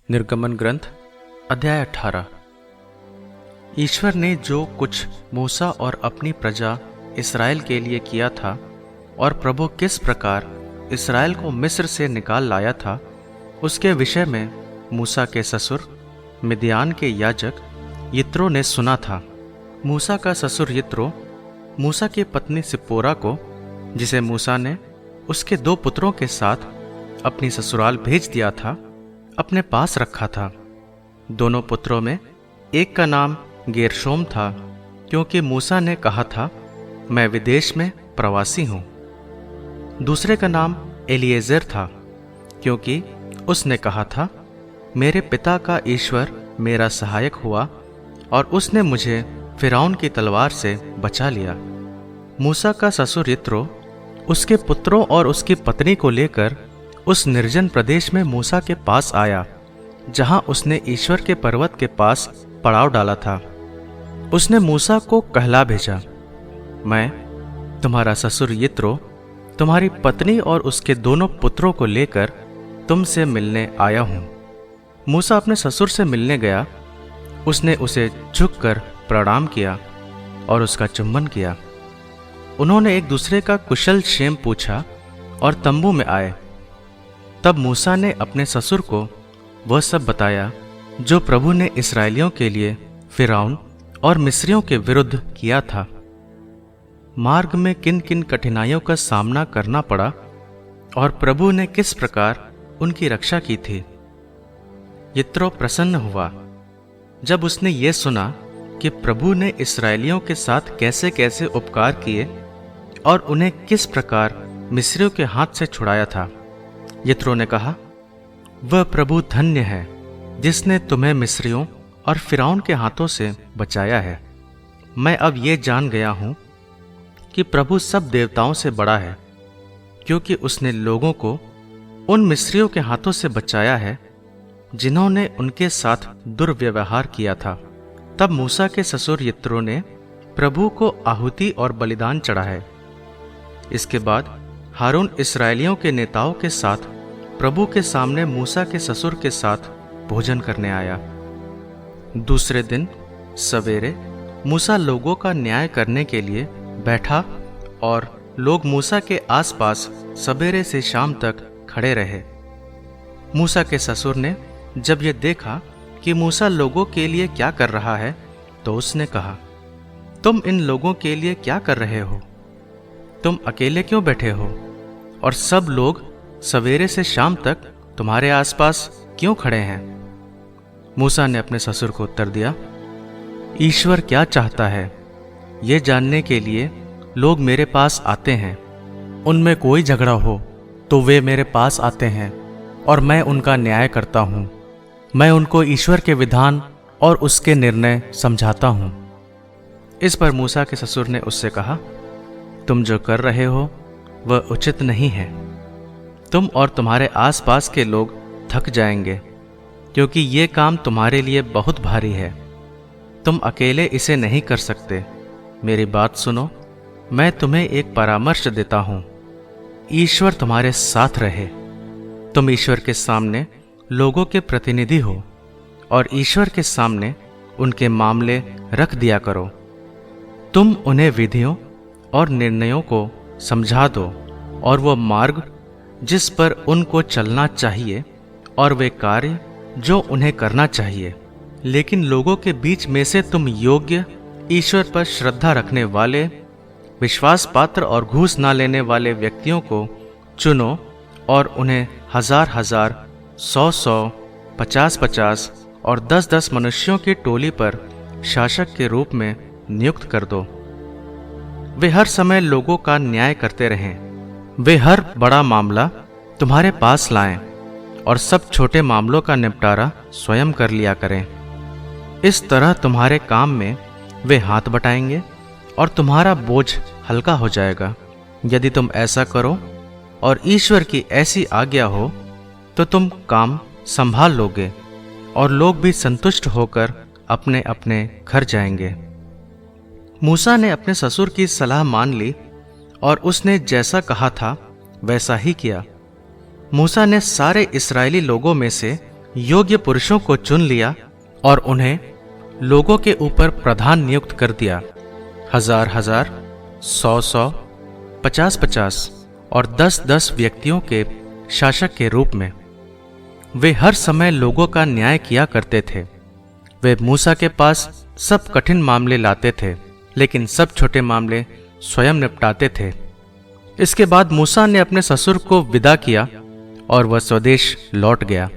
निर्गमन ग्रंथ अध्याय 18। ईश्वर ने जो कुछ मूसा और अपनी प्रजा इसराइल के लिए किया था और प्रभु किस प्रकार इसराइल को मिस्र से निकाल लाया था, उसके विषय में मूसा के ससुर मिद्यान के याजक यित्रो ने सुना था। मूसा का ससुर यित्रो मूसा की पत्नी सिप्पोरा को, जिसे मूसा ने उसके 2 पुत्रों के साथ अपनी ससुराल भेज दिया था, अपने पास रखा था। दोनों पुत्रों में एक का नाम गेरशोम था, क्योंकि मूसा ने कहा था, मैं विदेश में प्रवासी हूँ। दूसरे का नाम एलिएजर था, क्योंकि उसने कहा था, मेरे पिता का ईश्वर मेरा सहायक हुआ और उसने मुझे फिरौन की तलवार से बचा लिया। मूसा का ससुर यित्रो उसके पुत्रों और उसकी पत्नी को लेकर उस निर्जन प्रदेश में मूसा के पास आया, जहां उसने ईश्वर के पर्वत के पास पड़ाव डाला था। उसने मूसा को कहला भेजा, मैं तुम्हारा ससुर यित्रो तुम्हारी पत्नी और उसके दोनों पुत्रों को लेकर तुमसे मिलने आया हूं। मूसा अपने ससुर से मिलने गया। उसने उसे झुककर प्रणाम किया और उसका चुम्बन किया। उन्होंने एक दूसरे का कुशल क्षेम पूछा और तंबू में आए। तब मूसा ने अपने ससुर को वह सब बताया जो प्रभु ने इस्राएलियों के लिए फिरौन और मिस्रियों के विरुद्ध किया था। मार्ग में किन किन कठिनाइयों का सामना करना पड़ा और प्रभु ने किस प्रकार उनकी रक्षा की थी। यित्रो प्रसन्न हुआ जब उसने ये सुना कि प्रभु ने इस्राएलियों के साथ कैसे कैसे उपकार किए और उन्हें किस प्रकार मिस्रियों के हाथ से छुड़ाया था। यित्रो ने कहा, वह प्रभु धन्य है जिसने तुम्हें मिस्रियों और फिरौन के हाथों से बचाया है। मैं अब ये जान गया हूं कि प्रभु सब देवताओं से बड़ा है, क्योंकि उसने लोगों को उन मिस्रियों के हाथों से बचाया है जिन्होंने उनके साथ दुर्व्यवहार किया था। तब मूसा के ससुर यित्रो ने प्रभु को आहुति और बलिदान चढ़ाए। इसके बाद हारून इस्राएलियों के नेताओं के साथ प्रभु के सामने मूसा के ससुर के साथ भोजन करने आया। दूसरे दिन सवेरे मूसा लोगों का न्याय करने के लिए बैठा और लोग मूसा के आसपास सवेरे से शाम तक खड़े रहे। मूसा के ससुर ने जब ये देखा कि मूसा लोगों के लिए क्या कर रहा है, तो उसने कहा, तुम इन लोगों के लिए क्या कर रहे हो? तुम अकेले क्यों बैठे हो और सब लोग सवेरे से शाम तक तुम्हारे आसपास क्यों खड़े हैं? मूसा ने अपने ससुर को उत्तर दिया, ईश्वर क्या चाहता है ये जानने के लिए लोग मेरे पास आते हैं। उनमें कोई झगड़ा हो तो वे मेरे पास आते हैं और मैं उनका न्याय करता हूँ। मैं उनको ईश्वर के विधान और उसके निर्णय समझाता हूँ। इस पर मूसा के ससुर ने उससे कहा, तुम जो कर रहे हो वह उचित नहीं है। तुम और तुम्हारे आसपास के लोग थक जाएंगे, क्योंकि ये काम तुम्हारे लिए बहुत भारी है। तुम अकेले इसे नहीं कर सकते। मेरी बात सुनो, मैं तुम्हें एक परामर्श देता हूँ। ईश्वर तुम्हारे साथ रहे। तुम ईश्वर के सामने लोगों के प्रतिनिधि हो और ईश्वर के सामने उनके मामले रख दिया करो। तुम उन्हें विधियों और निर्णयों को समझा दो और वो मार्ग जिस पर उनको चलना चाहिए और वे कार्य जो उन्हें करना चाहिए। लेकिन लोगों के बीच में से तुम योग्य, ईश्वर पर श्रद्धा रखने वाले, विश्वास पात्र और घूस ना लेने वाले व्यक्तियों को चुनो और उन्हें 1000-1000, 100-100, 50-50 और 10-10 मनुष्यों की टोली पर शासक के रूप में नियुक्त कर दो। वे हर समय लोगों का न्याय करते रहें। वे हर बड़ा मामला तुम्हारे पास लाएं और सब छोटे मामलों का निपटारा स्वयं कर लिया करें। इस तरह तुम्हारे काम में वे हाथ बटाएंगे और तुम्हारा बोझ हल्का हो जाएगा। यदि तुम ऐसा करो और ईश्वर की ऐसी आज्ञा हो तो तुम काम संभाल लोगे और लोग भी संतुष्ट होकर अपने अपने घर जाएंगे। मूसा ने अपने ससुर की सलाह मान ली और उसने जैसा कहा था वैसा ही किया। मूसा ने सारे इस्राएली लोगों में से योग्य पुरुषों को चुन लिया और उन्हें लोगों के ऊपर प्रधान नियुक्त कर दिया, 1000-1000, 100-100, 50-50 और 10-10 व्यक्तियों के शासक के रूप में। वे हर समय लोगों का न्याय किया करते थे। वे मूसा के पास सब कठिन मामले लाते थे, लेकिन सब छोटे मामले स्वयं निपटाते थे। इसके बाद मूसा ने अपने ससुर को विदा किया और वह स्वदेश लौट गया।